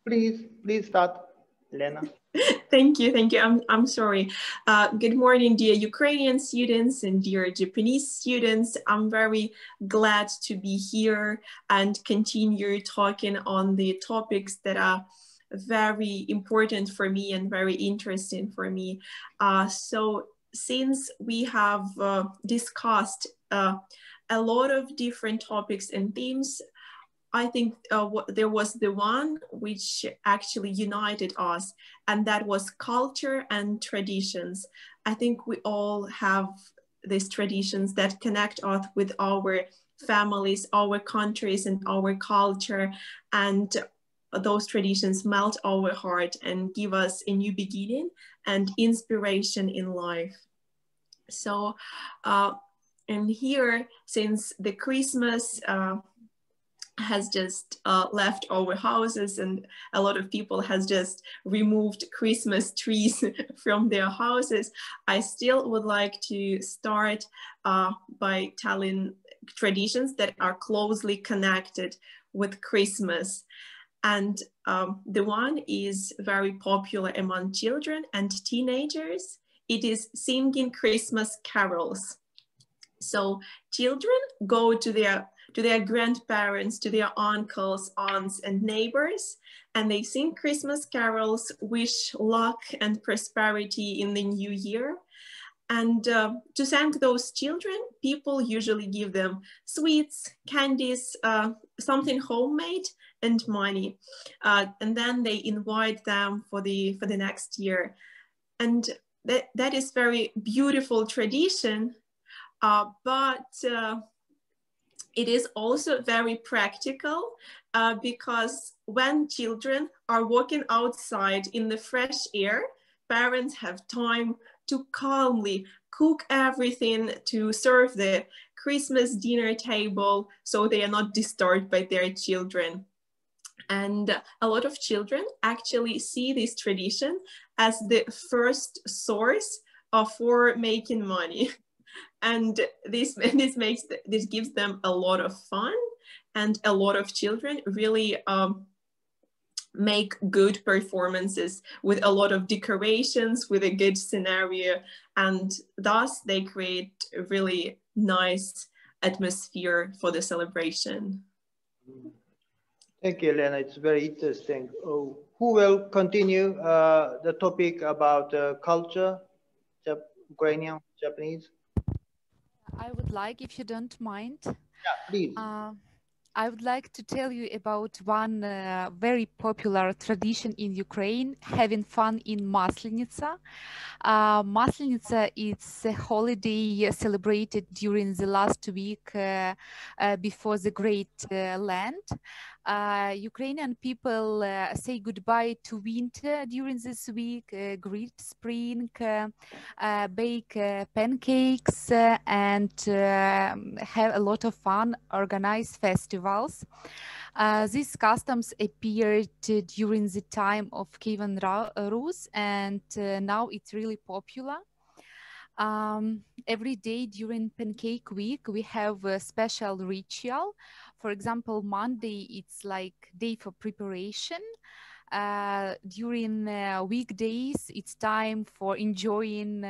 Please start, Lena. Thank you, thank you. I'm sorry. Good morning, dear Ukrainian students and dear Japanese students. I'm very glad to be here and continue talking on the topics that are very important for me and very interesting for me. So since we have discussed a lot of different topics and themes, I think there was the one which actually united us, and that was culture and traditions. I think we all have these traditions that connect us with our families, our countries, and our culture. And those traditions melt our heart and give us a new beginning and inspiration in life. So, and here, since the Christmas has just left our houses, and a lot of people has just removed Christmas trees from their houses, I still would like to start by telling traditions that are closely connected with Christmas. And the one is very popular among children and teenagers. It is singing Christmas carols. So children go to their grandparents, to their uncles, aunts, and neighbors, and they sing Christmas carols, wish luck and prosperity in the new year. And to thank those children, people usually give them sweets, candies, something homemade, and money. And then they invite them for the next year. And that is very beautiful tradition, but it is also very practical because when children are walking outside in the fresh air, parents have time to calmly cook everything to serve the Christmas dinner table so they are not disturbed by their children. And a lot of children actually see this tradition as the first source for making money. And this gives them a lot of fun, and a lot of children really make good performances with a lot of decorations, with a good scenario, and thus they create a really nice atmosphere for the celebration. Thank you, Elena. It's very interesting. Oh, who will continue the topic about culture, Ukrainian, Japanese? I would like, if you don't mind, Please. I would like to tell you about one very popular tradition in Ukraine, having fun in Maslenitsa. Maslenitsa is a holiday celebrated during the last week before the Great Lent. Ukrainian people say goodbye to winter during this week, greet spring, bake pancakes, and have a lot of fun, organize festivals. These customs appeared during the time of Kievan Rus, and now it's really popular. Every day during Pancake Week, we have a special ritual. For example, Monday, it's like day for preparation. During weekdays, it's time for enjoying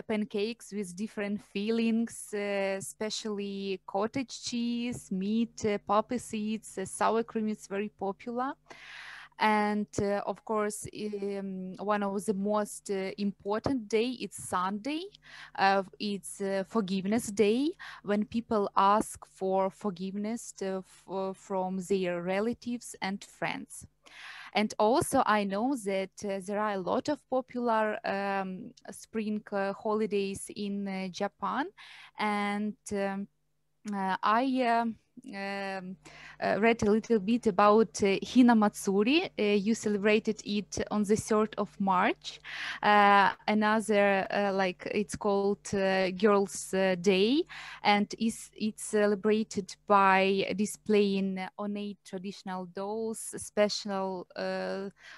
pancakes with different fillings, especially cottage cheese, meat, poppy seeds, sour cream is very popular. And of course, one of the most important day is Sunday. It's Forgiveness Day, when people ask for forgiveness from their relatives and friends. And also, I know that there are a lot of popular spring holidays in Japan, and I read a little bit about Hinamatsuri. You celebrated it on the 3rd of March. Another, like it's called Girls' Day, and it's celebrated by displaying ornate traditional dolls, special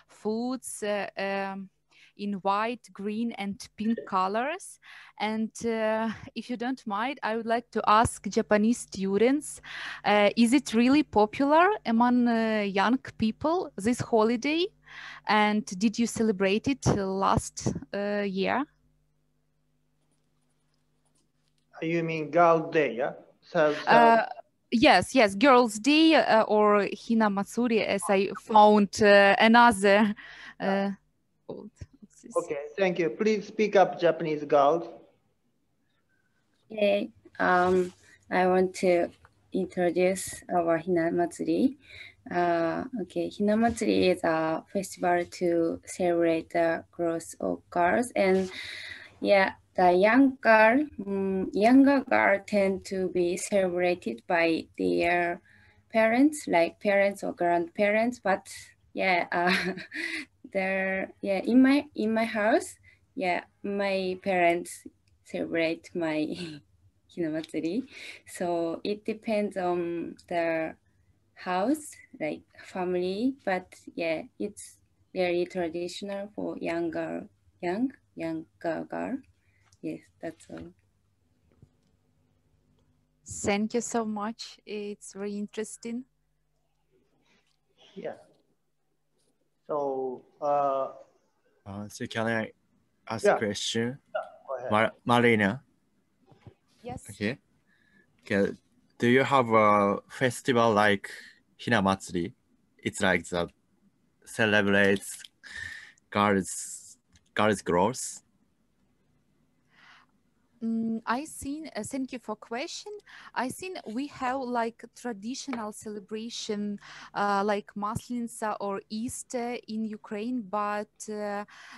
foods, in white, green, and pink colors. And if you don't mind, I would like to ask Japanese students, is it really popular among young people, this holiday? And did you celebrate it last year? You mean Girl Day, yeah? So, Yes, yes, Girls' Day or Hina Matsuri, as I found another. Okay, thank you. Please speak up, Japanese girls. Okay, I want to introduce our Hina Matsuri. Okay, Hina Matsuri is a festival to celebrate the growth of girls, and yeah, the younger girl tend to be celebrated by their parents, like parents or grandparents. But yeah, in my house, yeah, my parents celebrate my Hinamatsuri. So it depends on the house, like family, but yeah, it's very traditional for younger girl. Yes, that's all. Thank you so much. It's very interesting. Yeah. So, so can I ask yeah. a question? Go ahead. Marina. Yes. Okay. Okay. Do you have a festival like Hinamatsuri? It's like that celebrates girls' growth. I think, thank you for question. I think we have like traditional celebration like Maslenitsa or Easter in Ukraine, but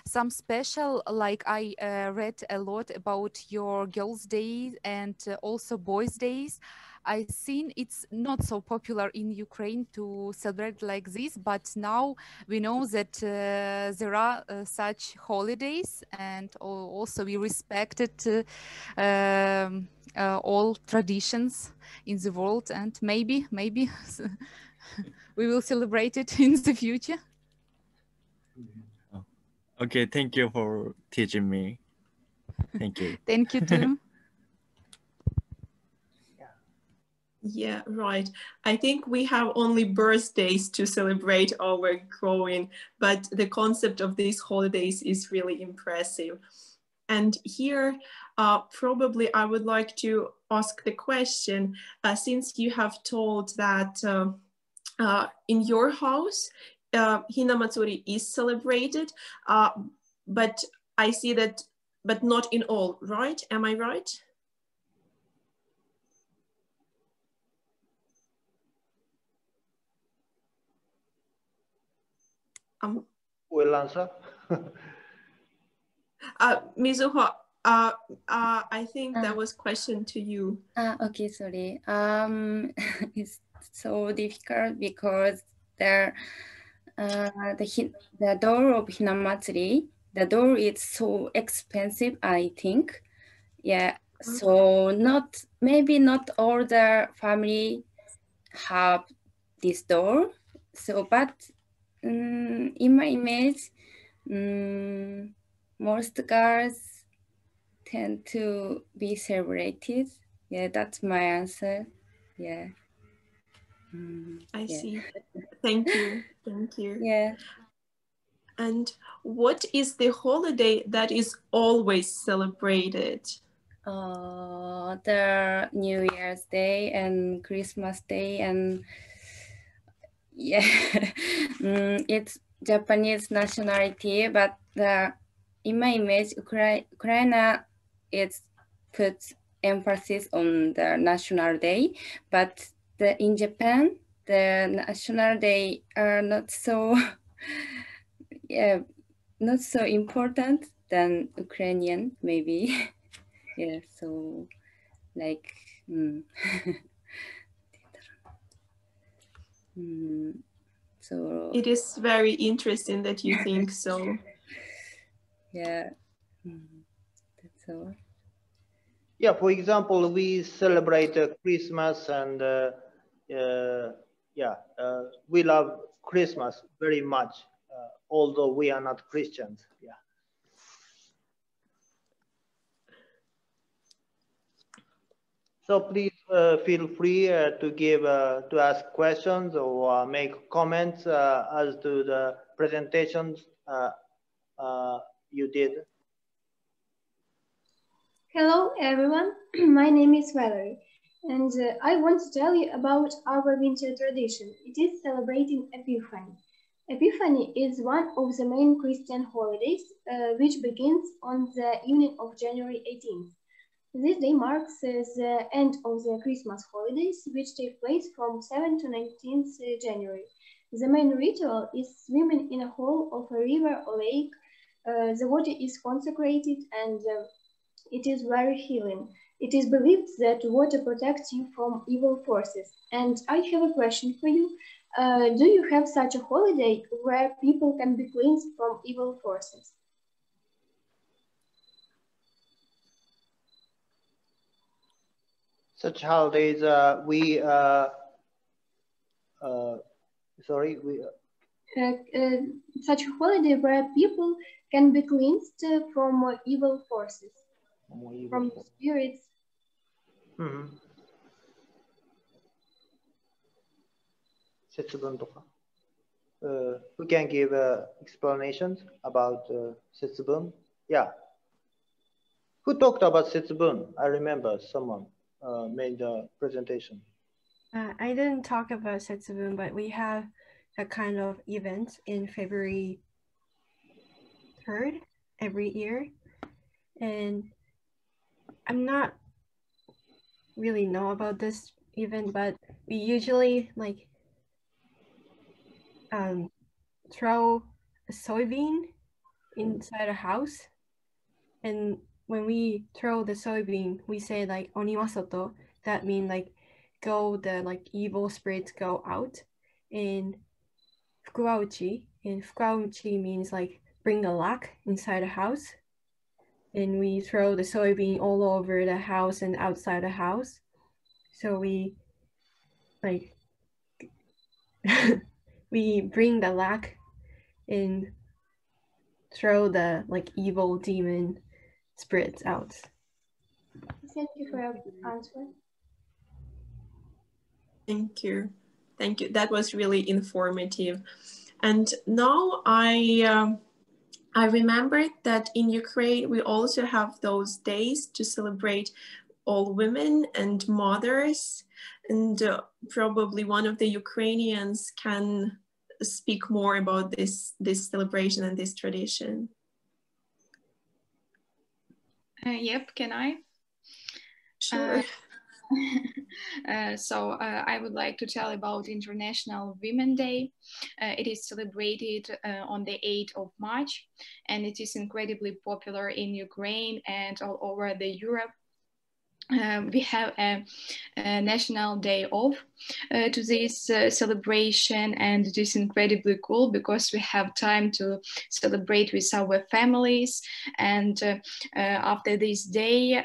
some special, like I read a lot about your girls' days and also boys' days. I think it's not so popular in Ukraine to celebrate like this, but now we know that there are such holidays, and also we respected all traditions in the world, and maybe we will celebrate it in the future. Okay, thank you for teaching me. Thank you. Thank you too. Yeah, right. I think we have only birthdays to celebrate our growing, but the concept of these holidays is really impressive. And here, probably I would like to ask the question, since you have told that in your house, Hinamatsuri is celebrated, but I see that, but not in all, right? Am I right? Will answer. Mizuho, I think that was question to you. Okay, sorry. It's so difficult because the door of Hinamatsuri, the door is so expensive, I think. Yeah, so maybe not all the family have this door. So, but in my image, most girls tend to be celebrated. Yeah, that's my answer. Yeah. I see. Thank you. Thank you. Yeah. And what is the holiday that is always celebrated? The New Year's Day and Christmas Day, and yeah, it's Japanese nationality, but in my image, Ukraine is puts emphasis on the national day, but in Japan, the national day are not so yeah, not so important than Ukrainian, maybe. Yeah, so like so It is very interesting that you think so. yeah, that's all. Yeah, for example, we celebrate Christmas, and we love Christmas very much, although we are not Christians. Yeah. So please feel free to ask questions or make comments as to the presentations you did. Hello everyone, my name is Valerie, and I want to tell you about our winter tradition. It is celebrating Epiphany. Epiphany is one of the main Christian holidays, which begins on the evening of January 18th. This day marks the end of the Christmas holidays, which take place from 7th to 19th January. The main ritual is swimming in a hole of a river or lake. The water is consecrated and it is very healing. It is believed that water protects you from evil forces. And I have a question for you. Do you have such a holiday where people can be cleansed from evil forces? Such holidays, such a holiday where people can be cleansed from evil forces, from spirits. Mm-hmm. Who can give explanations about Setsubun? Yeah. Who talked about Setsubun? I remember someone made the presentation. I didn't talk about Setsubun, but we have a kind of event in February 3rd every year. And I'm not really know about this event, but we usually like throw a soybean inside a house. And when we throw the soybean, we say like oniwasoto. That means like go, the like evil spirits go out. And fukuauchi, and fukuauchi means like bring a luck inside a house. And we throw the soybean all over the house and outside the house. So we like we bring the luck and throw the like evil demon spirits out. Thank you for your answer. Thank you. Thank you. That was really informative. And now I remembered that in Ukraine, we also have those days to celebrate all women and mothers. And probably one of the Ukrainians can speak more about this celebration and this tradition. Yep, can I? Sure. I would like to tell about International Women's Day. It is celebrated on the 8th of March, and it is incredibly popular in Ukraine and all over the Europe. We have a national day off to this celebration, and it is incredibly cool because we have time to celebrate with our families. And after this day,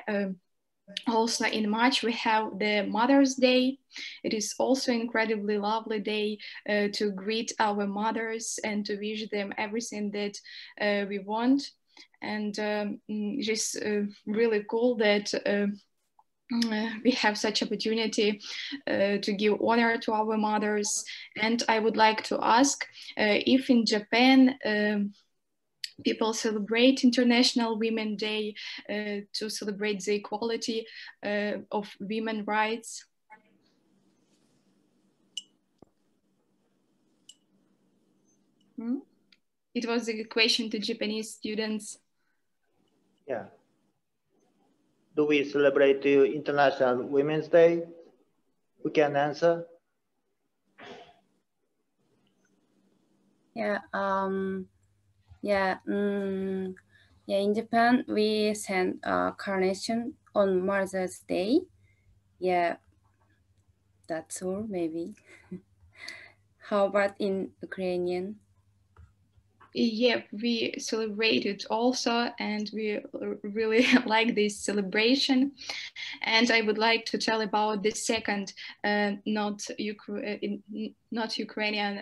also in March, we have the Mother's Day. It is also incredibly lovely day to greet our mothers and to wish them everything that we want. And it is really cool that we have such opportunity to give honor to our mothers. And I would like to ask if in Japan people celebrate International Women's Day to celebrate the equality of women's rights. It was a question to Japanese students. Yeah. Do we celebrate the International Women's Day? Who can answer? Yeah. In Japan, we send a carnation on Mother's Day. Yeah, that's all maybe. How about in Ukrainian? Yeah, we celebrated also, and we really like this celebration. And I would like to tell about the second, not Ukrainian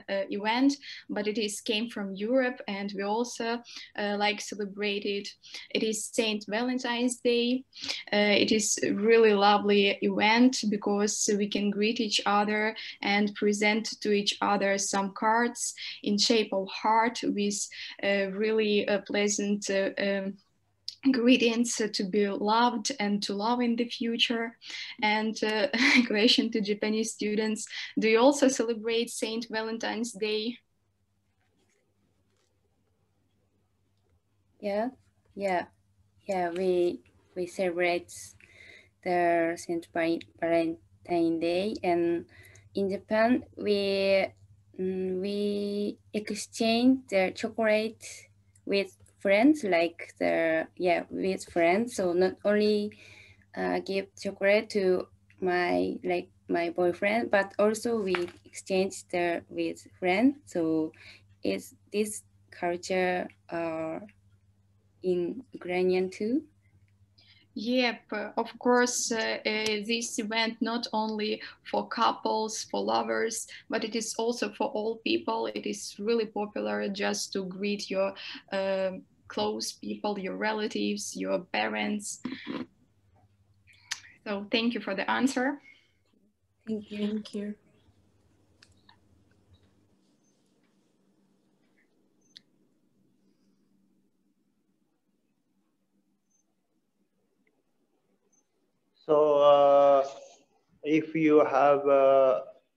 event, but came from Europe, and we also like celebrated. It is Saint Valentine's Day. It is a really lovely event because we can greet each other and present to each other some cards in shape of heart with really pleasant ingredients to be loved and to love in the future. And question to Japanese students, do you also celebrate Saint Valentine's Day? Yeah, yeah, yeah. We celebrate the Saint Valentine Day, and in Japan we exchange the chocolate with friends, like with friends. So not only give chocolate to my boyfriend, but also we exchange with friends. So is this culture in Ukrainian too? Yep, of course, this event not only for couples, for lovers, but it is also for all people. It is really popular just to greet your close people, your relatives, your parents. So thank you for the answer. Thank you. Thank you. So if you have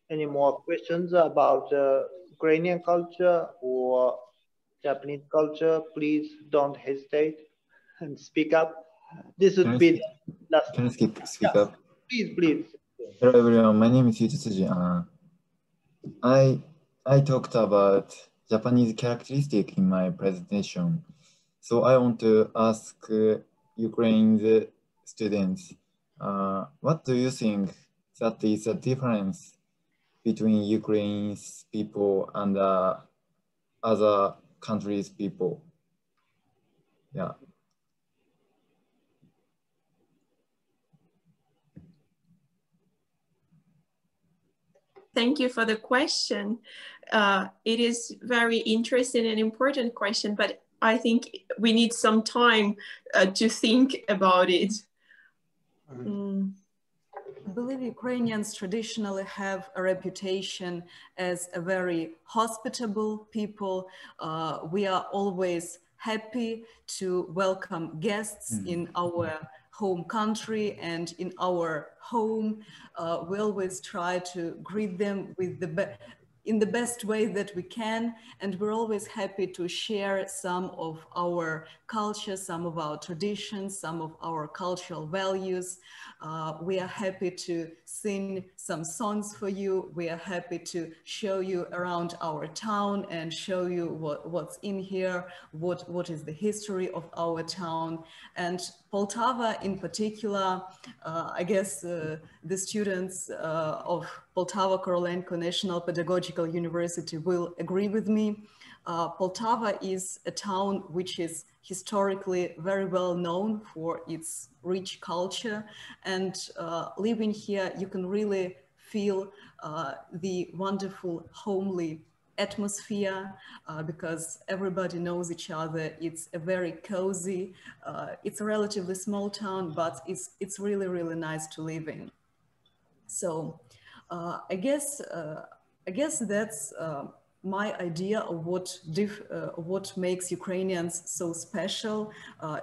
any more questions about Ukrainian culture or Japanese culture, please don't hesitate and speak up. This would be the last. Can I speak up? Please, please. Hello everyone, my name is Yuji Tsuji. I talked about Japanese characteristic in my presentation. So I want to ask Ukraine's students, what do you think that is a difference between Ukraine's people and other countries' people? Yeah. Thank you for the question. It is very interesting and important question, but I think we need some time to think about it. I believe Ukrainians traditionally have a reputation as a very hospitable people. We are always happy to welcome guests in our home country and in our home. We always try to greet them with in the best way that we can, and we're always happy to share some of our culture, some of our traditions, some of our cultural values. We are happy to sing some songs for you. We are happy to show you around our town and show you what's in here, what is the history of our town. And Poltava in particular, I guess the students of Poltava Korolenko National Pedagogical University will agree with me. Poltava is a town which is historically very well known for its rich culture, and living here you can really feel the wonderful homely atmosphere because everybody knows each other. It's a very cozy, it's a relatively small town, but it's really, really nice to live in. So I guess that's my idea of what makes Ukrainians so special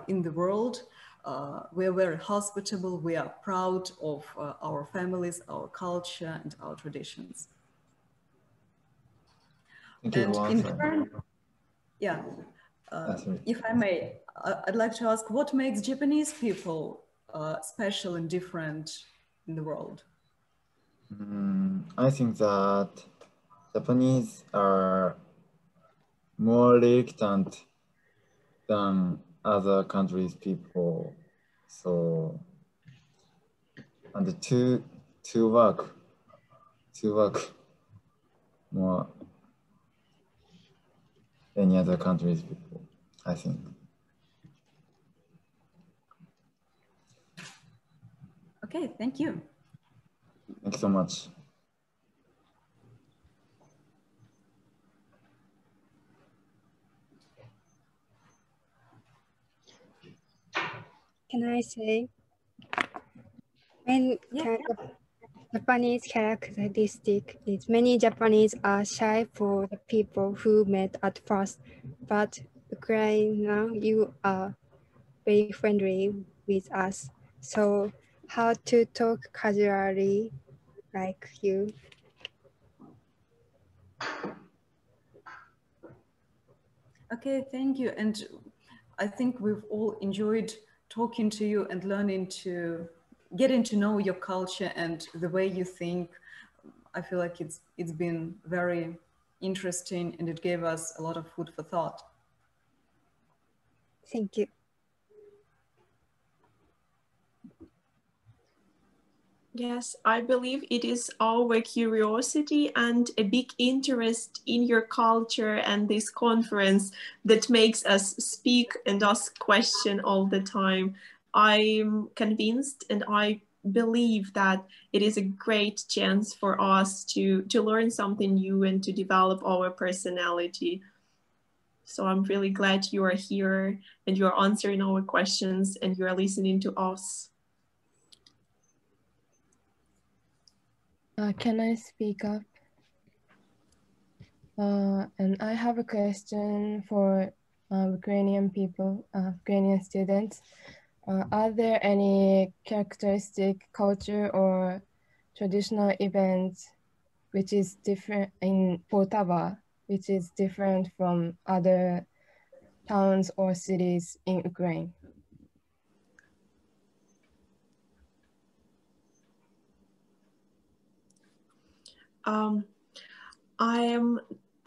in the world. We're very hospitable. We are proud of our families, our culture, and our traditions. Thank you for answering. Yeah, if I may, I'd like to ask, what makes Japanese people special and different in the world? I think that Japanese are more reluctant than other countries' people. So, and to work more. any other country's people, I think. Okay, thank you. Thank you so much. Can I say? When Japanese characteristic is many Japanese are shy for the people who met at first, but Ukraine, you are very friendly with us. So how to talk casually like you? Okay, thank you. And I think we've all enjoyed talking to you and learning to getting to know your culture and the way you think. I feel like it's been very interesting and it gave us a lot of food for thought. Thank you. Yes, I believe it is our curiosity and a big interest in your culture and this conference that makes us speak and ask questions all the time. I'm convinced and I believe that it is a great chance for us to learn something new and to develop our personality. So I'm really glad you are here and you are answering our questions and you are listening to us. Can I speak up? And I have a question for Ukrainian people, Ukrainian students. Are there any characteristic culture or traditional events which is different in Poltava, which is different from other towns or cities in Ukraine?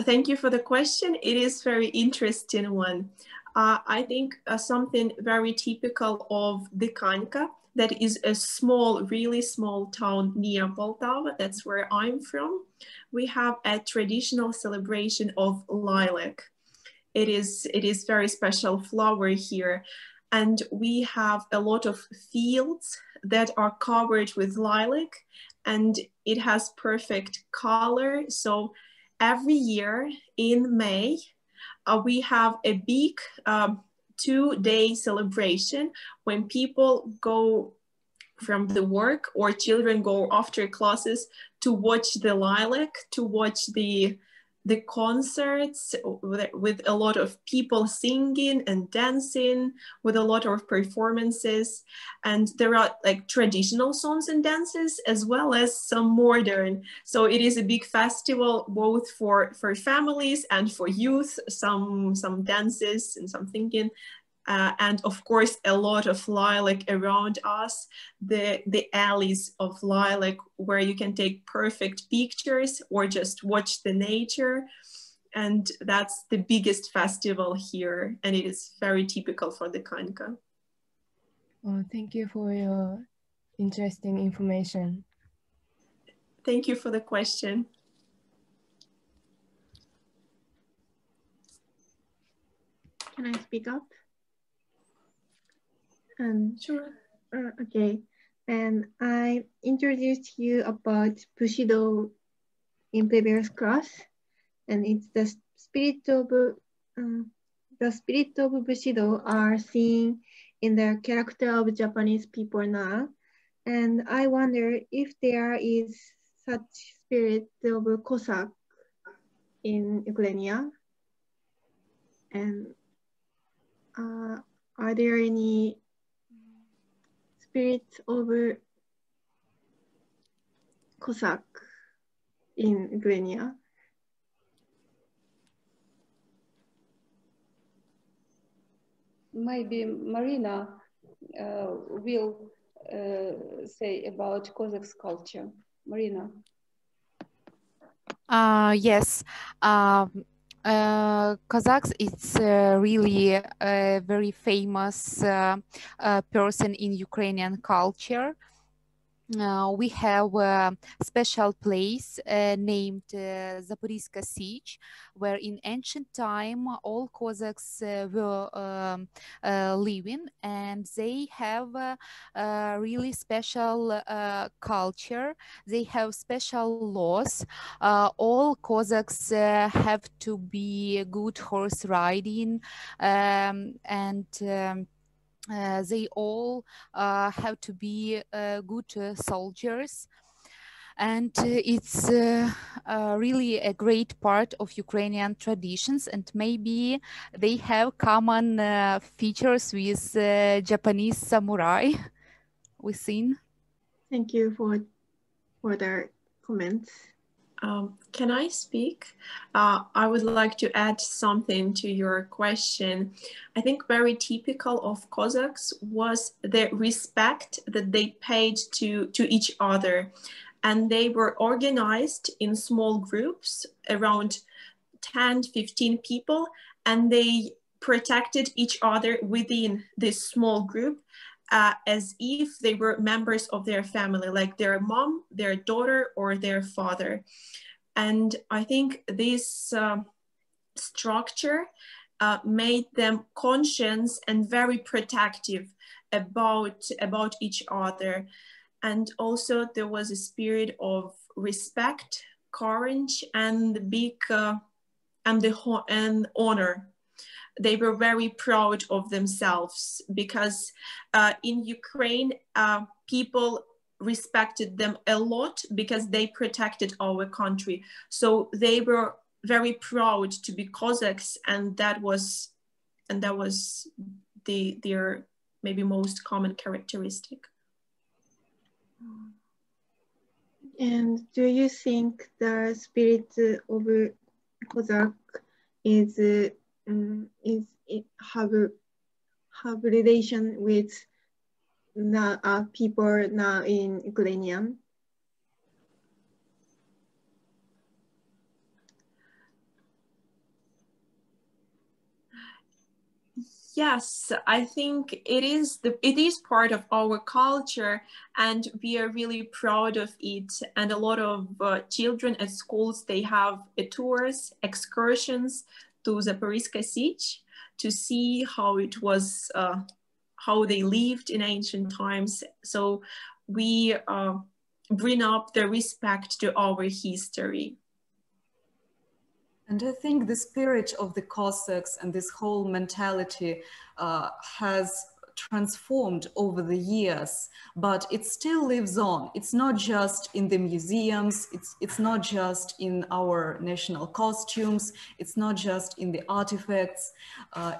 Thank you for the question. It is very interesting one. I think something very typical of Dikanka, that is a small, really small town near Poltava. That's where I'm from. We have a traditional celebration of lilac. It is very special flower here. And we have a lot of fields that are covered with lilac and it has perfect color. So every year in May, we have a big 2-day celebration when people go from the work or children go after classes to watch the lilac, to watch the concerts with a lot of people singing and dancing, with a lot of performances. And there are like traditional songs and dances as well as some modern. So it is a big festival both for families and for youth, some dances and some singing. And of course, a lot of lilac around us, the alleys of lilac where you can take perfect pictures or just watch the nature. And that's the biggest festival here. And it is very typical for the Kanka. Oh, thank you for your interesting information. Thank you for the question. Can I speak up? Sure. Okay. And I introduced you about Bushido in previous class, and it's the spirit of Bushido are seen in the character of Japanese people now. And I wonder if there is such spirit of Cossack in Ukraine. And are there any spirit of Cossack in Ukraine? Maybe Marina will say about Cossacks culture. Marina. Yes. Kazakhs is really a very famous person in Ukrainian culture. we have a special place named Zaporizhzhia Sich, where in ancient time all Cossacks were living, and they have a really special culture. They have special laws. All Cossacks have to be good horse riding, and they all have to be good soldiers, and it's really a great part of Ukrainian traditions, and maybe they have common features with Japanese samurai within. Thank you for the comments. Can I speak? I would like to add something to your question. I think very typical of Cossacks was the respect that they paid to each other. And they were organized in small groups, around 10, 15 people, and they protected each other within this small group as if they were members of their family, like their mom, their daughter, or their father. And I think this structure made them conscious and very protective about each other. And also there was a spirit of respect, courage, and and honor. They were very proud of themselves because in Ukraine, people respected them a lot because they protected our country. So they were very proud to be Cossacks, and that was their maybe most common characteristic. And do you think the spirit of Cossack is have relation with people now in Ukrainian? Yes, I think it is part of our culture, and we are really proud of it. And a lot of children at schools, they have tours, excursions to Zaporizhzhia Sich to see how it was, how they lived in ancient times. So we bring up the respect to our history. And I think the spirit of the Cossacks and this whole mentality has transformed over the years, but it still lives on. It's not just in the museums, it's not just in our national costumes, it's not just in the artifacts,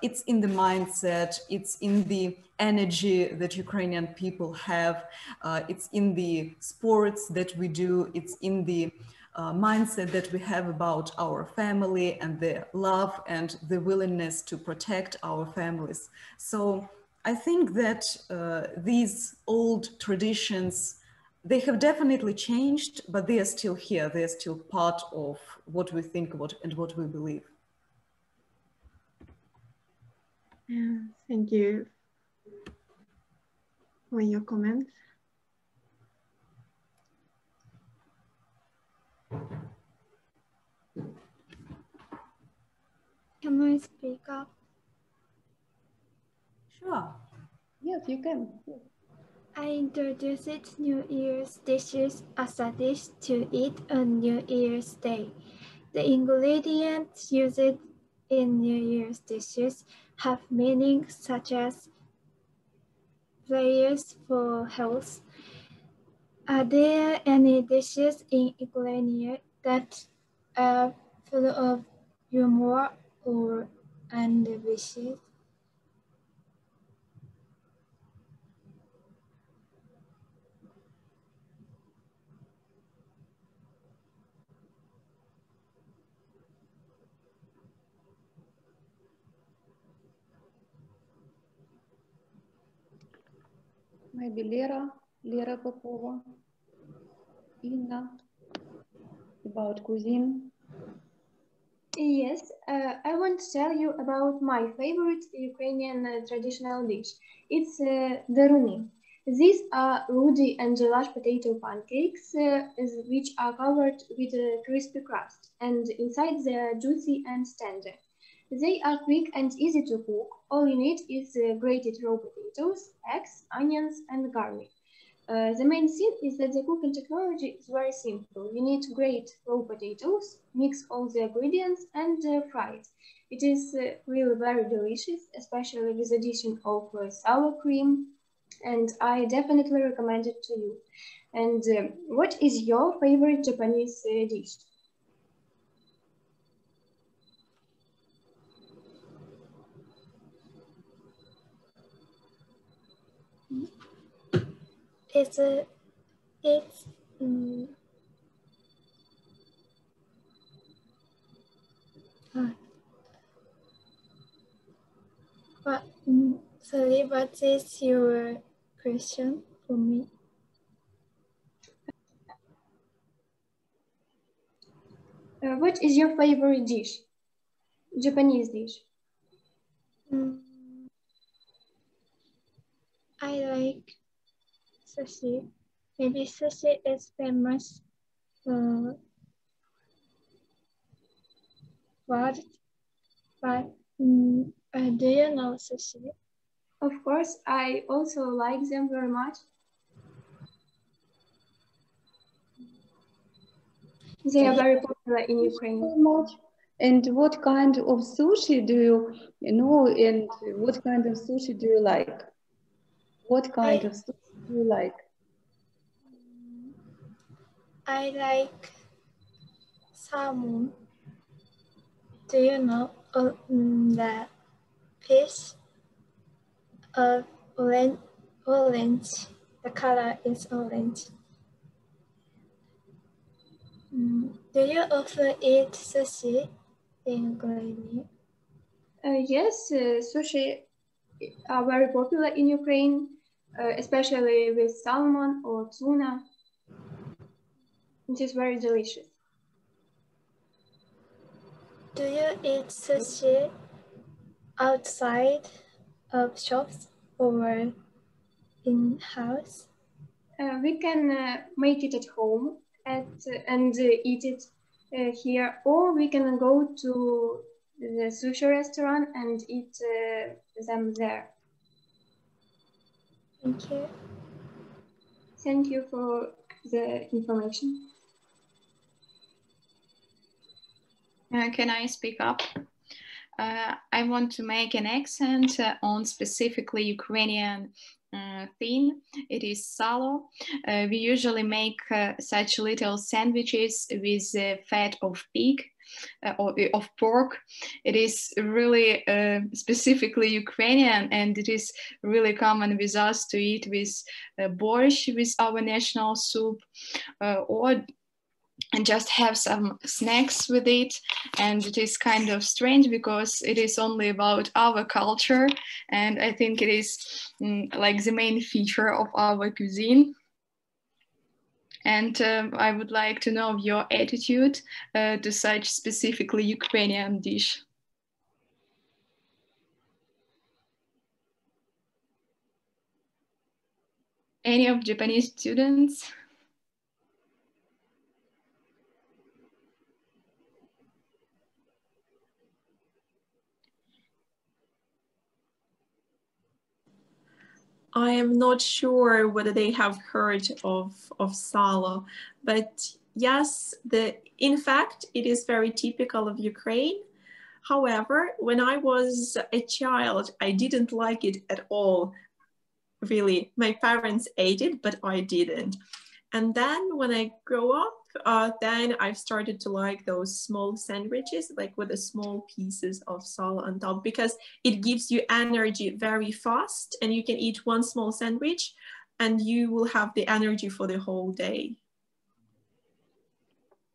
it's in the mindset, it's in the energy that Ukrainian people have, it's in the sports that we do, it's in the mindset that we have about our family and the love and the willingness to protect our families. So I think that these old traditions, they have definitely changed, but they are still here. They are still part of what we think about and what we believe. Thank you for your comments. Can I speak up? Sure. Yes, you can. I introduced New Year's dishes as a dish to eat on New Year's Day. The ingredients used in New Year's dishes have meanings such as prayers for health. Are there any dishes in Ukraine that are full of humor and wishes? Maybe Lera Popova, Inna, about cuisine. Yes, I want to tell you about my favorite Ukrainian traditional dish. It's the runi. These are rudi and large potato pancakes, which are covered with a crispy crust, and inside they are juicy and tender. They are quick and easy to cook. All you need is grated raw potatoes, eggs, onions, and garlic. The main thing is that the cooking technology is very simple. You need to grate raw potatoes, mix all the ingredients, and fry it. It is really very delicious, especially with the addition of sour cream, and I definitely recommend it to you. And what is your favorite Japanese dish? It's sorry, what is your question for me? What is your favorite dish? Japanese dish? I like sushi. Maybe sushi is famous world, but do you know sushi? Of course, I also like them very much. They are very popular in Ukraine. So much. And what kind of sushi do you know? And what kind of sushi do you like? What kind of sushi do you like? I like salmon. Do you know the fish of orange? The color is orange. Do you also eat sushi in Ukraine? Yes, sushi are very popular in Ukraine, especially with salmon or tuna. It is very delicious. Do you eat sushi outside of shops or in house? We can make it at home and eat it here, or we can go to the sushi restaurant and eat them there. Thank you. Thank you for the information. Can I speak up? I want to make an accent on specifically Ukrainian theme. It is salo. We usually make such little sandwiches with fat of pig or of pork. It is really specifically Ukrainian, and it is really common with us to eat with borscht, with our national soup, or and just have some snacks with it. And it is kind of strange because it is only about our culture, and I think it is like the main feature of our cuisine. And I would like to know your attitude to such specifically Ukrainian dish. Any of Japanese students? I am not sure whether they have heard of salo, but yes, in fact, it is very typical of Ukraine. However, when I was a child, I didn't like it at all, really. My parents ate it, but I didn't. And then when I grew up, then I've started to like those small sandwiches, like with the small pieces of salt on top, because it gives you energy very fast, and you can eat one small sandwich and you will have the energy for the whole day.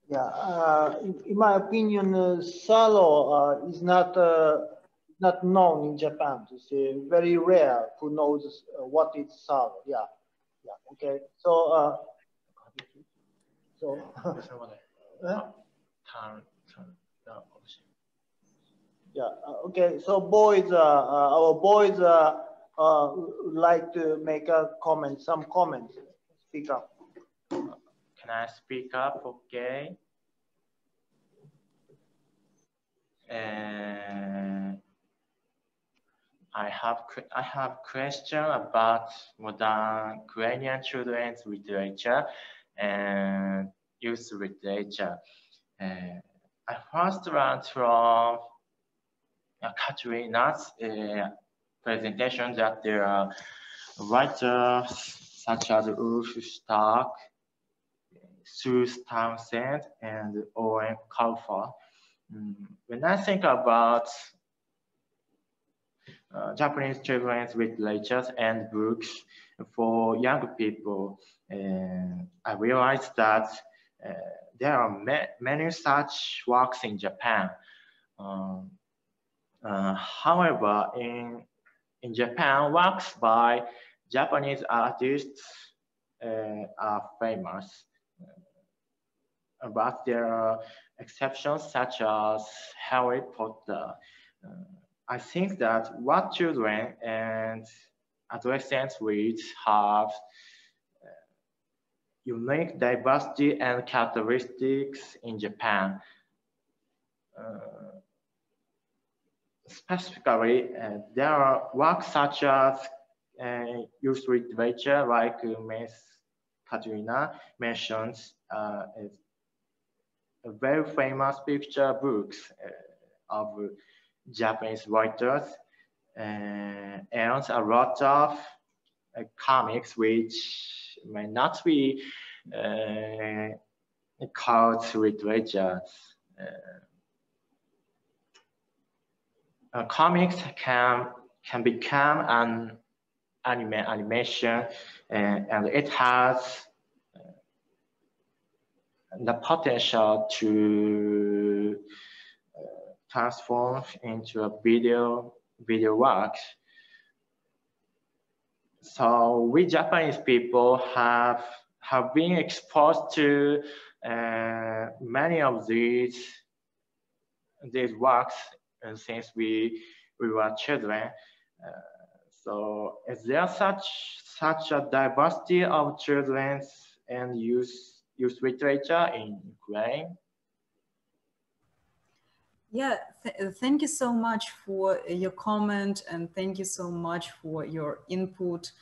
Yeah, in my opinion, salo is not known in Japan. It's very rare who knows what is salo. Yeah, okay. So yeah, okay. So boys, our boys would like to make a comment, some comments. Speak up. Can I speak up? Okay. I have question about modern Ukrainian children's literature and youth literature. I first learned from Katerina's presentation that there are writers such as Ulf Stark, Sue Townsend, and Owen Kaufer. When I think about Japanese children's literatures and books for young people, I realized that there are many such works in Japan. However, in Japan, works by Japanese artists are famous, but there are exceptions such as Harry Potter. I think that what children and adolescents read have unique diversity and characteristics in Japan. Specifically, there are works such as youth literature, like Ms. Katerina mentions, a very famous picture books of Japanese writers, and a lot of comics which may not be called literature. Comics can become an animation, and it has the potential to transform into a video work. So we Japanese people have been exposed to many of these works since we were children. So is there such a diversity of children's and youth literature in Ukraine? Yeah, thank you so much for your comment, and thank you so much for your input.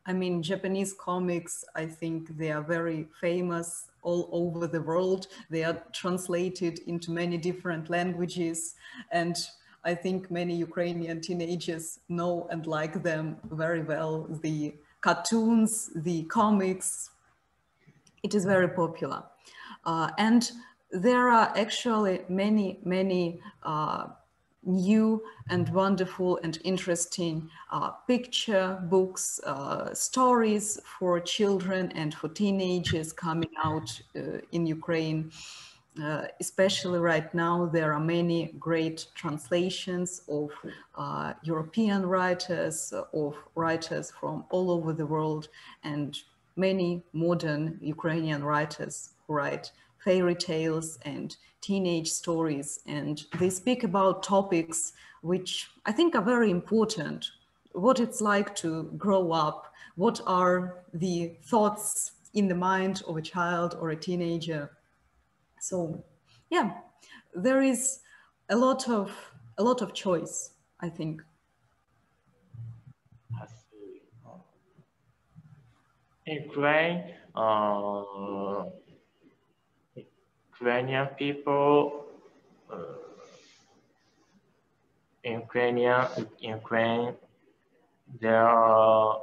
I mean, Japanese comics, I think they are very famous all over the world. They are translated into many different languages, and I think many Ukrainian teenagers know and like them very well. The cartoons, the comics, it is very popular. And there are actually many new and wonderful and interesting picture books, stories for children and for teenagers coming out in Ukraine. Especially right now, there are many great translations of European writers, of writers from all over the world, and many modern Ukrainian writers who write fairy tales and teenage stories, and they speak about topics which I think are very important. What it's like to grow up, what are the thoughts in the mind of a child or a teenager. So yeah, there is a lot of choice, I think. In Ukraine, Ukrainian people, in Ukraine, there are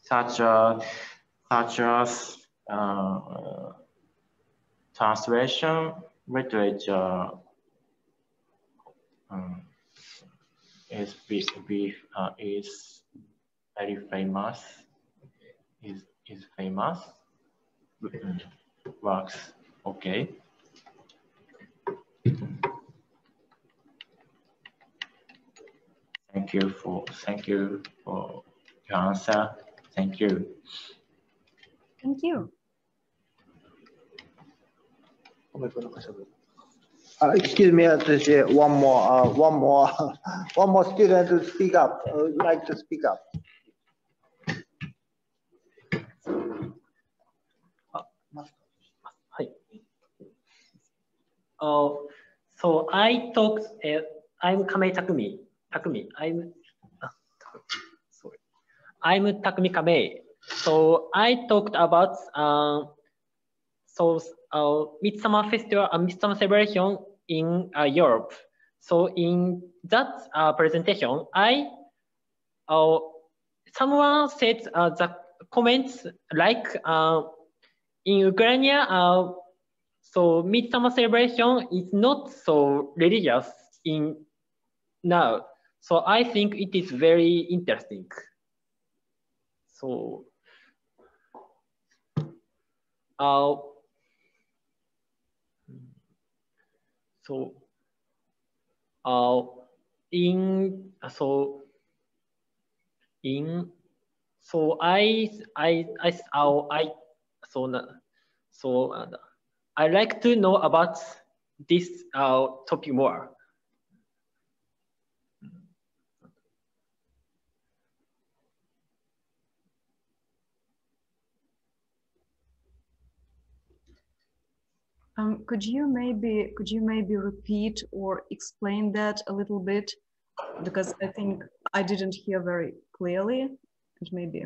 such as translation literature is very famous. Is famous. Works. Okay. Thank you for your answer. Thank you. Thank you. Excuse me, one more student to speak up. Would like to speak up. So I talked. I'm Kamei Takumi. I'm Takumi Kamei. So I talked about Midsummer Festival, Midsummer celebration in Europe. So in that presentation, someone said the comments like in Ukraine, so Midsummer celebration is not so religious in now. So I think it is very interesting. So I like to know about this topic more. Could you maybe repeat or explain that a little bit, because I think I didn't hear very clearly, and maybe.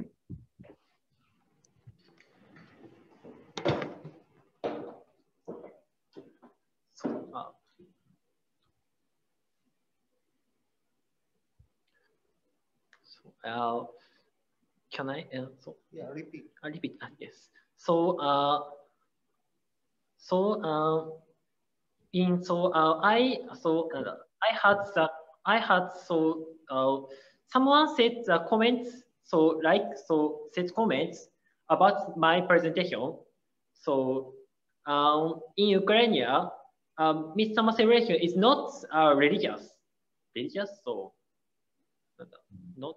Can I? Yeah, repeat. Repeat. Yes. So someone said the comments said comments about my presentation. So in Ukraine, Midsummer celebration is not religious, so not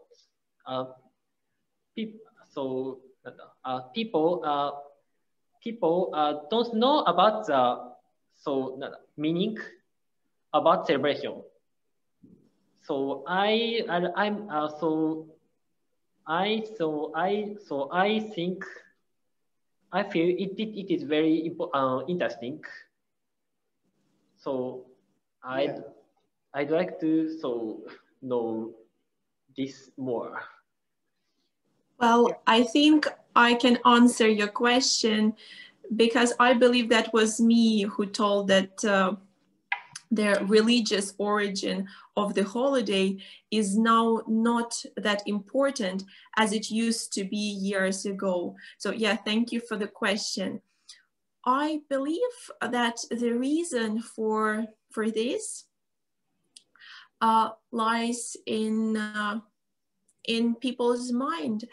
people don't know about the meaning about celebration. So I think I feel it is very interesting. So I'd like to know this more. Well, I think I can answer your question, because I believe that was me who told that the religious origin of the holiday is now not that important as it used to be years ago. So yeah, thank you for the question. I believe that the reason for this lies in people's mind.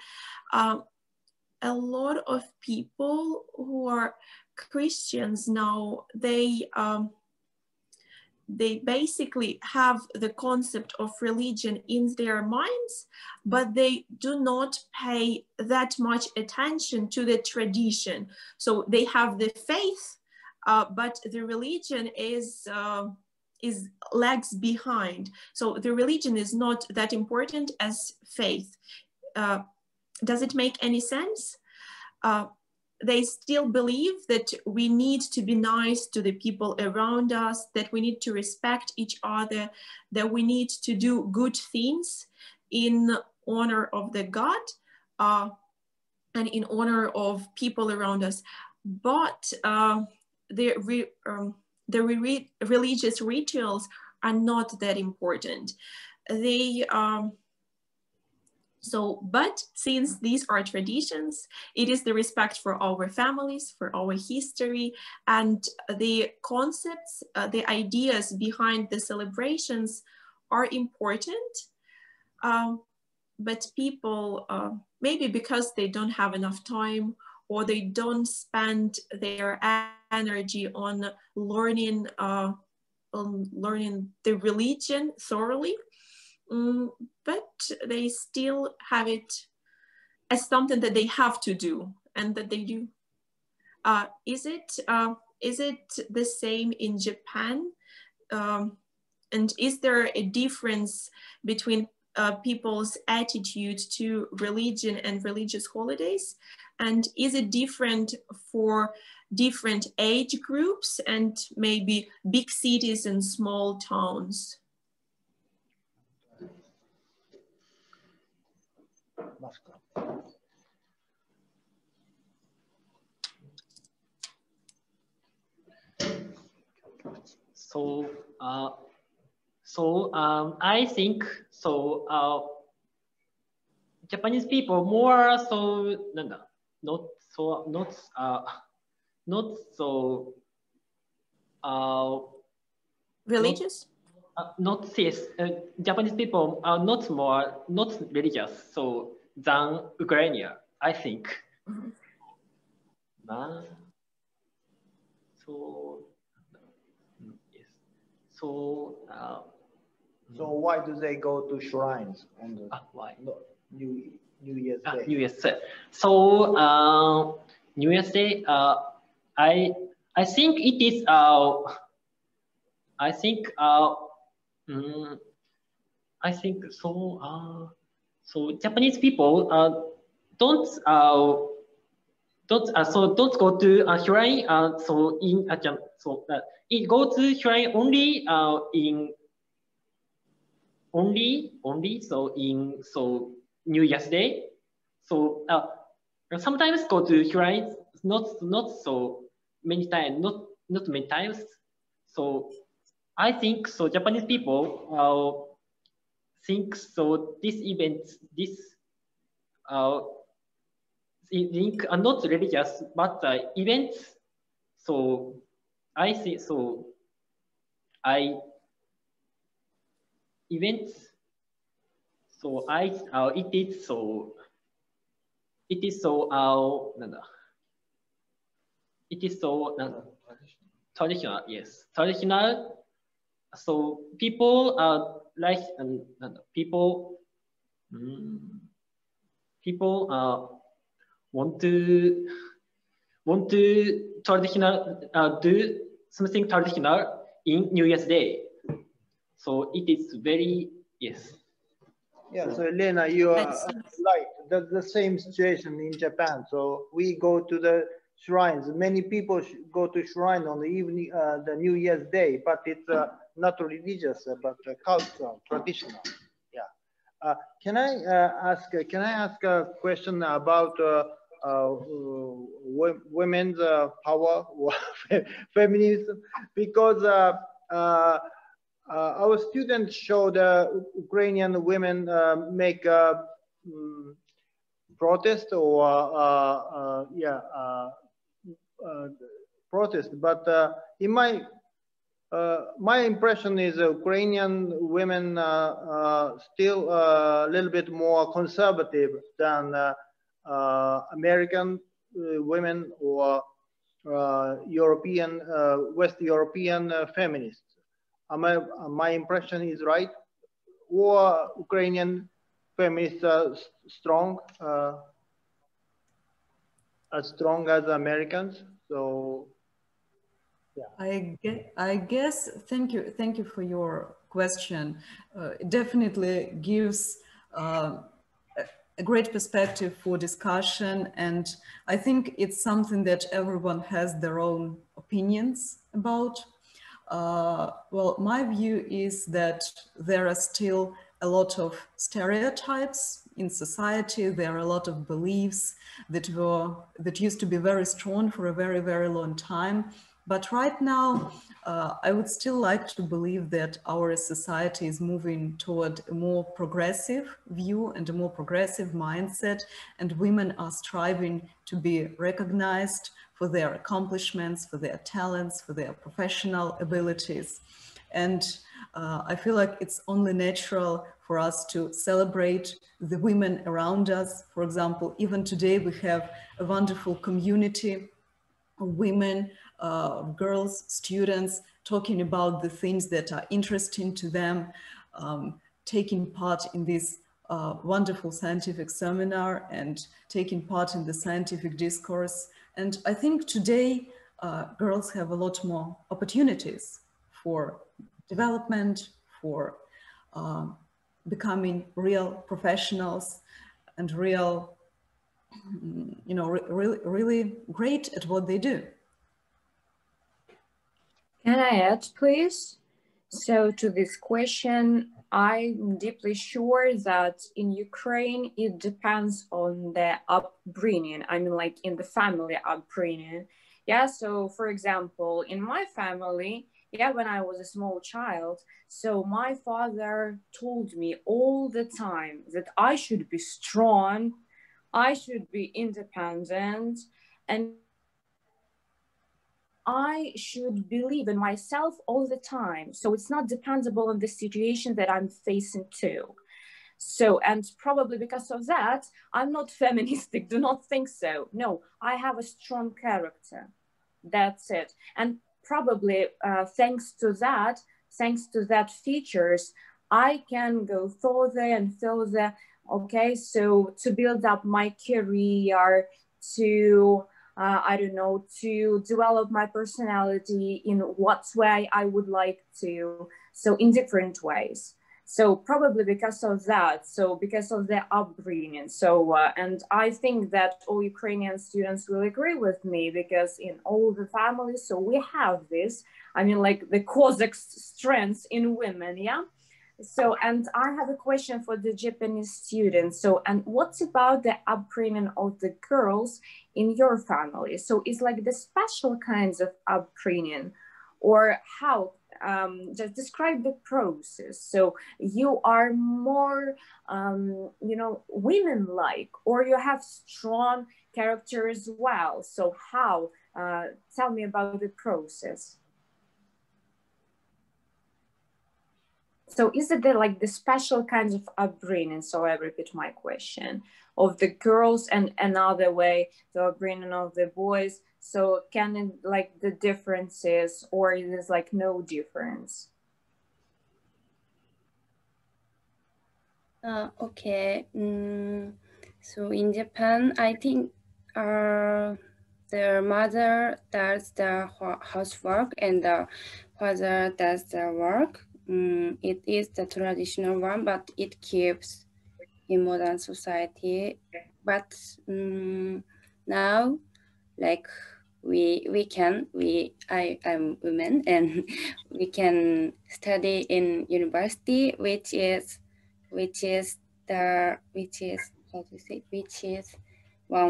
A lot of people who are Christians now, they basically have the concept of religion in their minds, but they do not pay that much attention to the tradition. So they have the faith, but the religion is lags behind. So the religion is not that important as faith. Does it make any sense? They still believe that we need to be nice to the people around us, that we need to respect each other, that we need to do good things in honor of the God and in honor of people around us. But the religious rituals are not that important. But since these are traditions, it is the respect for our families, for our history, and the concepts, the ideas behind the celebrations are important. But people, maybe because they don't have enough time, or they don't spend their energy on learning the religion thoroughly, but they still have it as something that they have to do and that they do. Is is it the same in Japan? And is there a difference between people's attitude to religion and religious holidays? And is it different for different age groups and maybe big cities and small towns? I think Japanese people more not so religious. Not yes. Japanese people are not religious than Ukraine, I think. Yes. So why do they go to shrines on the why? New Year's Day? New Year's Day. So New Year's Day, I think it is I think so. So Japanese people don't go to a shrine. So in it go to shrine only New Year's Day. So sometimes go to shrines, not so many times, not many times. So I think Japanese people think this event, think are not religious but events. So I think events. So it is traditional. Yes, traditional. So people want to traditional do something traditional in New Year's Day. So it is very yes. Yeah, so Elena, you are right. That's the same situation in Japan. So we go to the shrines. Many people go to shrine on the evening, the New Year's Day, but it's not religious, but cultural, traditional. Yeah. Can I ask a question about women's power or feminism? Because our students showed Ukrainian women make protest or protest, but in my impression is Ukrainian women still a little bit more conservative than American women or European, West European feminists. My impression is right, or Ukrainian feminists are strong, as strong as Americans. So, yeah. I guess. Thank you for your question. It definitely gives a great perspective for discussion, and I think it's something that everyone has their own opinions about. Well, my view is that there are still a lot of stereotypes in society. There are a lot of beliefs that used to be very strong for a very, very long time. But right now, I would still like to believe that our society is moving toward a more progressive view and a more progressive mindset, and women are striving to be recognized for their accomplishments, for their talents, for their professional abilities. And I feel like it's only natural for us to celebrate the women around us. For example, even today we have a wonderful community of women, girls, students, talking about the things that are interesting to them, taking part in this wonderful scientific seminar and taking part in the scientific discourse. And I think today girls have a lot more opportunities for development, for becoming real professionals and real, you know, really great at what they do. Can I add, please? So to this question, I'm deeply sure that in Ukraine, it depends on the upbringing. I mean, like in the family upbringing. Yeah, so for example, in my family, yeah, when I was a small child, so my father told me all the time that I should be strong, I should be independent, and I should believe in myself all the time. So it's not dependable on the situation that I'm facing too. So, and probably because of that, I'm not feministic, do not think so. No, I have a strong character. That's it. And probably thanks to that features, I can go further and further. Okay, so to build up my career, to I don't know, to develop my personality in what way I would like to, so in different ways. So probably because of that, so because of their upbringing. So, and I think that all Ukrainian students will agree with me, because in all the families, so we have this, I mean, like the Cossack strengths in women, yeah? So, and I have a question for the Japanese students. So, and what's about the upbringing of the girls in your family? So it's like the special kinds of upbringing, or how, just describe the process. So you are more, you know, women-like, or you have strong character as well. So how, tell me about the process. So is it like the special kinds of upbringing? So I repeat my question, of the girls, and another way, the upbringing of the boys. So can it like the differences, or is it like no difference? Okay. So in Japan, I think the mother does the housework and the father does the work. It is the traditional one, but it keeps in modern society. But now, like I'm women, and we can study in university, which is one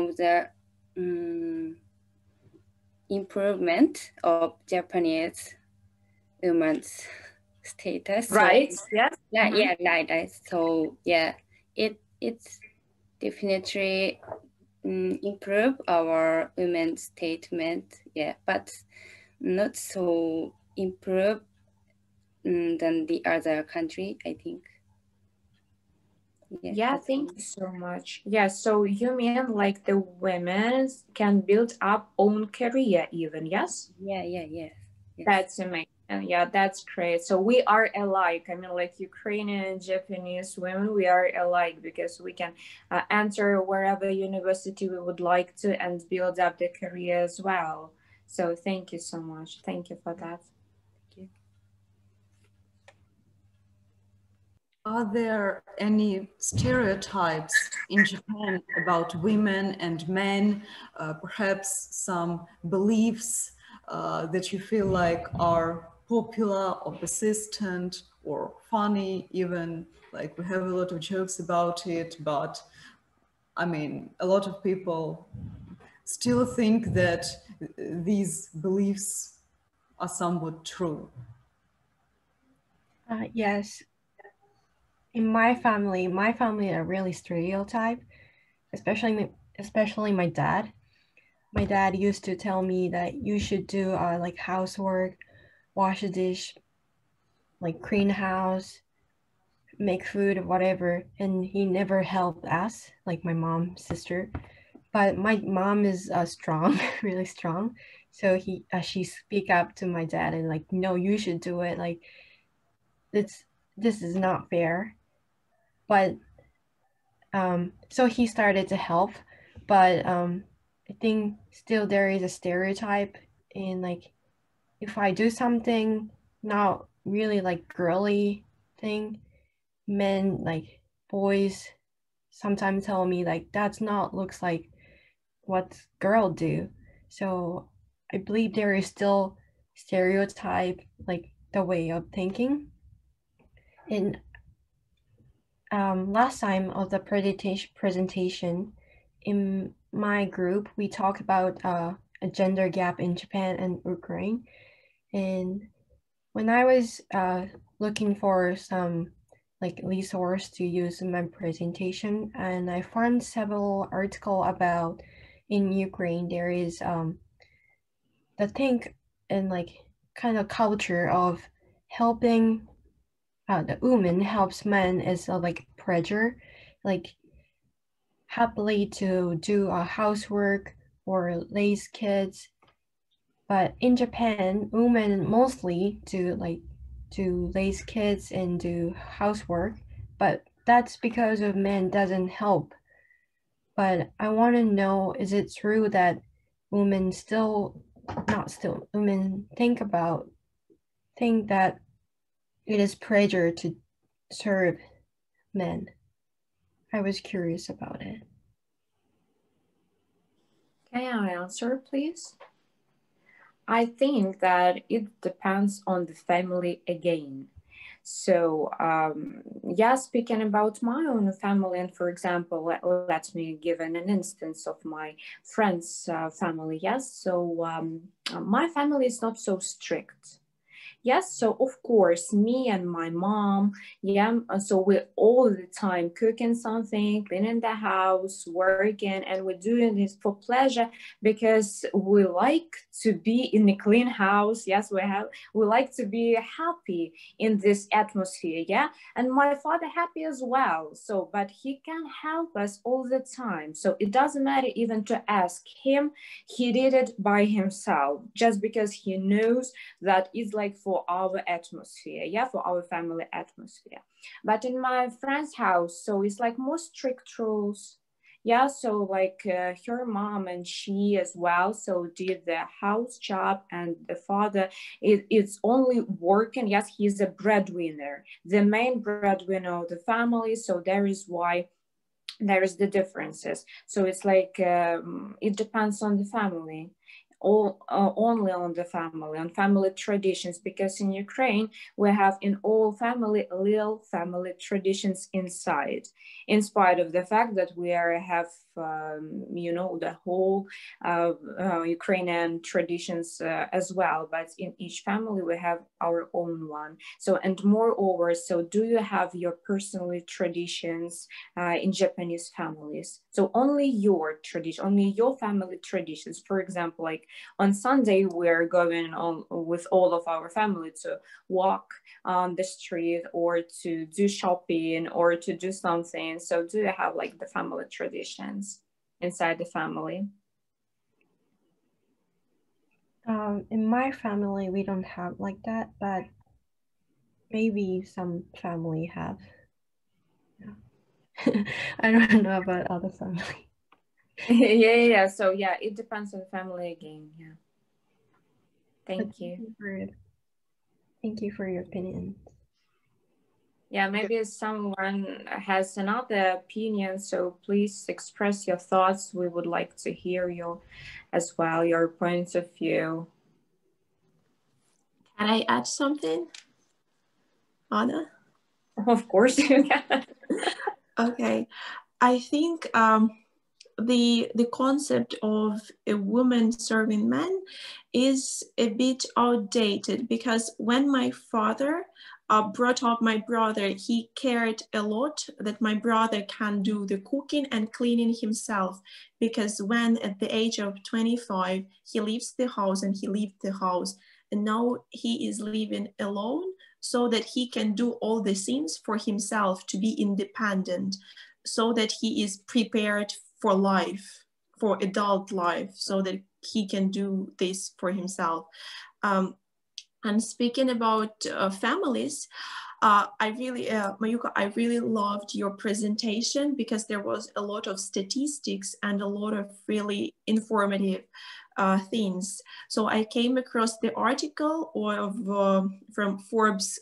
of the improvement of Japanese women's status. Right. So, yes. Yeah. Mm-hmm. Yeah. Right. So yeah, it's definitely improve our women's statement. Yeah, but not so improve than the other country, I think. Yeah, thank you so much. Yeah, so you mean like the women can build up own career even, yes? Yes. That's amazing. Yeah, that's great. So we are alike. I mean, like Ukrainian and Japanese women, we are alike, because we can enter wherever university we would like to and build up the career as well. So thank you so much. Thank you for that. Are there any stereotypes in Japan about women and men, perhaps some beliefs that you feel like are popular or persistent or funny even? Like we have a lot of jokes about it, but I mean, a lot of people still think that these beliefs are somewhat true. Yes. In my family are really stereotype, especially my dad. My dad used to tell me that you should do like housework, wash a dish, like clean the house, make food or whatever, and he never helped us, like my mom, sister. But my mom is strong, really strong. So she speak up to my dad and like, no, you should do it. Like, this is not fair. But so he started to help, but I think still there is a stereotype And like, if I do something not really like girly thing, men, like boys, sometimes tell me like that's not looks like what girls do. So I believe there is still stereotype, like the way of thinking. And last time of the presentation in my group, we talked about a gender gap in Japan and Ukraine. And when I was looking for some like resource to use in my presentation, and I found several articles about in Ukraine, there is the think and like kind of culture of helping the woman helps men as a like pressure, like happily to do housework or raise kids. But in Japan, women mostly do raise kids and do housework, but that's because of men doesn't help. But I want to know, is it true that women women think that it is pressure to serve men? I was curious about it. Can I answer, please? I think that it depends on the family again. So yeah, speaking about my own family, and for example, let me give an instance of my friend's family. Yes, so my family is not so strict. Yes, so of course, me and my mom, yeah, so we're all the time cooking something, cleaning the house, working, and we're doing this for pleasure because we like to be in a clean house. Yes, we like to be happy in this atmosphere, yeah, and my father happy as well. So, but he can help us all the time. So it doesn't matter even to ask him, he did it by himself, just because he knows that it's like for our atmosphere, yeah, for our family atmosphere. But in my friend's house, so it's like more strict rules, yeah, so like her mom and she as well, so did the house job, and the father is only working. Yes, he's a breadwinner, the main breadwinner of the family, so there is why there is the differences. So it's like it depends on the family, only on the family, on family traditions, because in Ukraine we have in all family little family traditions inside, in spite of the fact that we have you know, the whole Ukrainian traditions as well, but in each family we have our own one. So, and moreover, so do you have your personal traditions in Japanese families? So only your tradition, only your family traditions. For example, like on Sunday, we're going on with all of our family to walk on the street or to do shopping or to do something. So do you have like the family traditions inside the family? In my family, we don't have like that, but maybe some family have. Yeah. I don't know about other family. yeah. So yeah, it depends on the family again. Yeah. Thank you. Thank you for your opinion. Yeah, maybe someone has another opinion, so please express your thoughts. We would like to hear you as well, your points of view. Can I add something, Anna? Of course you can. Okay, I think the concept of a woman serving men is a bit outdated, because when my father brought up my brother, he cared a lot that my brother can do the cooking and cleaning himself, because when at the age of 25 he leaves the house, and he left the house, and now he is living alone, so that he can do all the things for himself, to be independent, so that he is prepared for life, for adult life, so that he can do this for himself. And speaking about families, Mayuka, I really loved your presentation because there was a lot of statistics and a lot of really informative things. So I came across the article from Forbes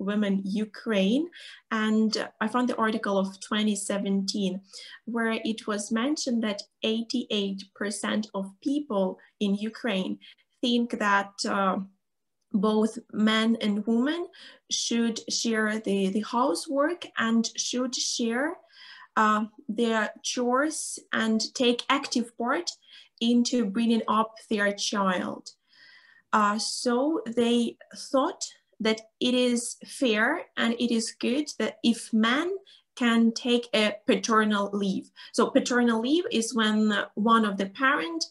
Women Ukraine, and I found the article of 2017 where it was mentioned that 88% of people in Ukraine think that both men and women should share the housework and should share their chores and take active part into bringing up their child. So they thought that it is fair and it is good that if men can take a paternal leave. So paternal leave is when one of the parent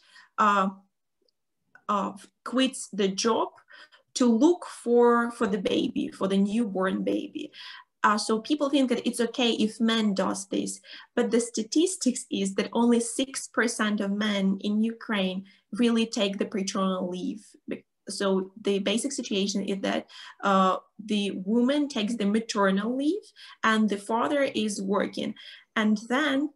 quits the job to look for the baby, for the newborn baby. So people think that it's okay if men does this, but the statistics is that only 6% of men in Ukraine really take the paternal leave. So the basic situation is that the woman takes the maternal leave and the father is working. And then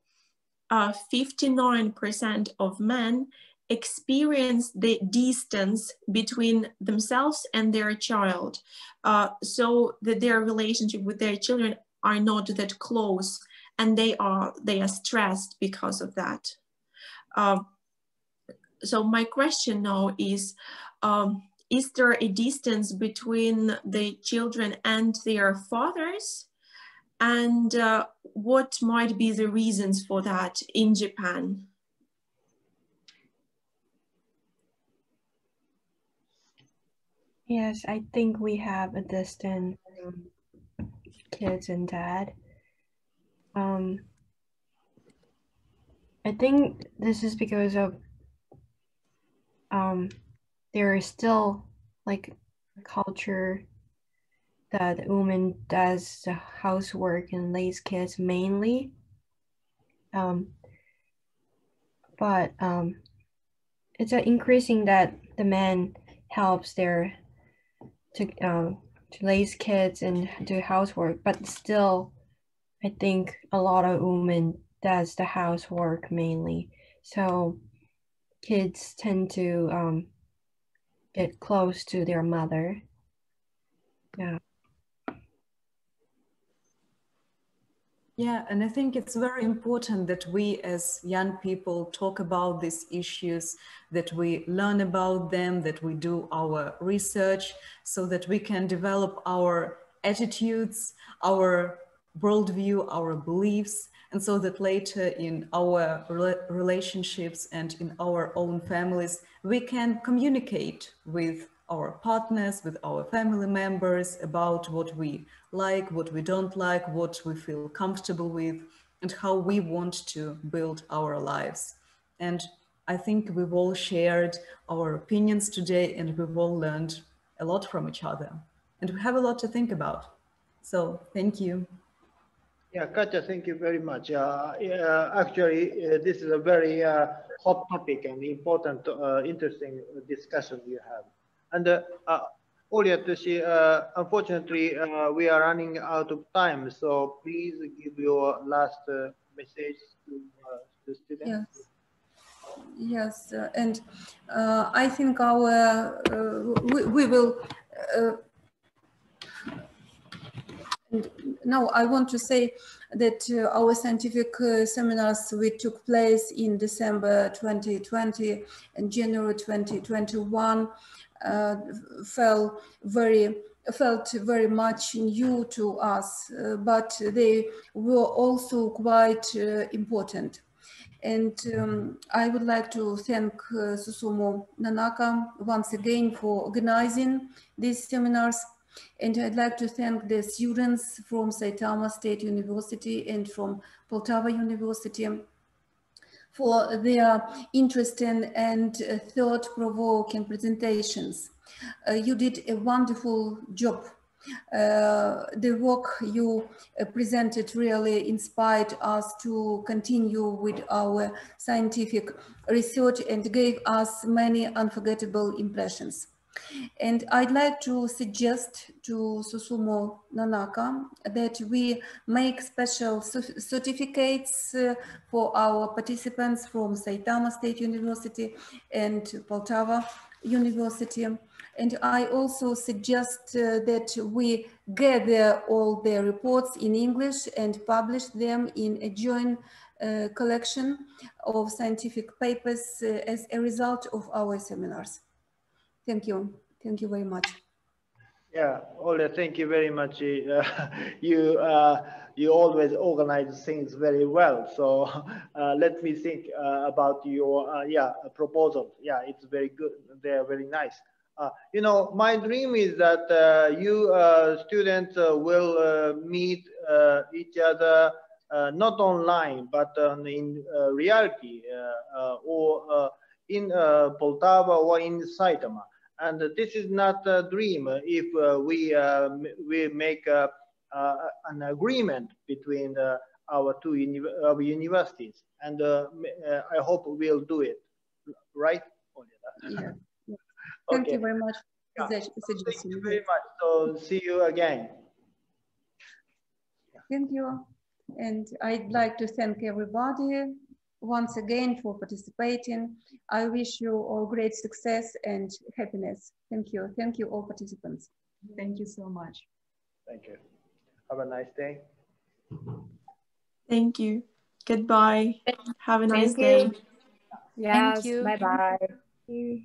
59% of men experience the distance between themselves and their child, so that their relationship with their children are not that close, and they are stressed because of that. So my question now is there a distance between the children and their fathers? And what might be the reasons for that in Japan? Yes, I think we have a distance from kids and dad. I think this is because of there is still like a culture that the woman does the housework and raise kids mainly. But it's increasing that the man helps to raise kids and do housework, but still I think a lot of women does the housework mainly. So kids tend to get close to their mother. Yeah. Yeah, and I think it's very important that we as young people talk about these issues, that we learn about them, that we do our research so that we can develop our attitudes, our worldview, our beliefs, and so that later in our relationships and in our own families, we can communicate with our partners, with our family members about what we like, what we don't like, what we feel comfortable with, and how we want to build our lives. And I think we've all shared our opinions today, and we've all learned a lot from each other. And we have a lot to think about. So thank you. Yeah, Katja, thank you very much. Actually, this is a very hot topic and important, interesting discussion you have. And Oljatushi, unfortunately, we are running out of time, so please give your last message to the students. Yes, and I think our we will. Now I want to say that our scientific seminars we took place in December 2020 and January 2021 felt very much new to us, but they were also quite important. And I would like to thank Susumu Nanaka once again for organizing these seminars. And I'd like to thank the students from Saitama State University and from Poltava University for their interesting and thought-provoking presentations. You did a wonderful job. The work you presented really inspired us to continue with our scientific research and gave us many unforgettable impressions. And I'd like to suggest to Susumu Nanaka that we make special certificates for our participants from Saitama State University and Poltava University. And I also suggest that we gather all the reports in English and publish them in a joint collection of scientific papers as a result of our seminars. Thank you. Thank you very much. Yeah, Ole, thank you very much. You always organize things very well. So let me think about your proposal. Yeah, it's very good. They're very nice. You know, my dream is that you students will meet each other not online but in reality or in Poltava or in Saitama. And this is not a dream if we make an agreement between our two universities, and I hope we'll do it, right? Yeah. Okay. Thank you very much. Yeah. Thank you very much. So see you again. Thank you. And I'd like to thank everybody once again for participating. I wish you all great success and happiness. Thank you. Thank you, all participants. Thank you so much. Thank you. Have a nice day. Thank you. Goodbye. Have a nice day. Thank you. Bye-bye.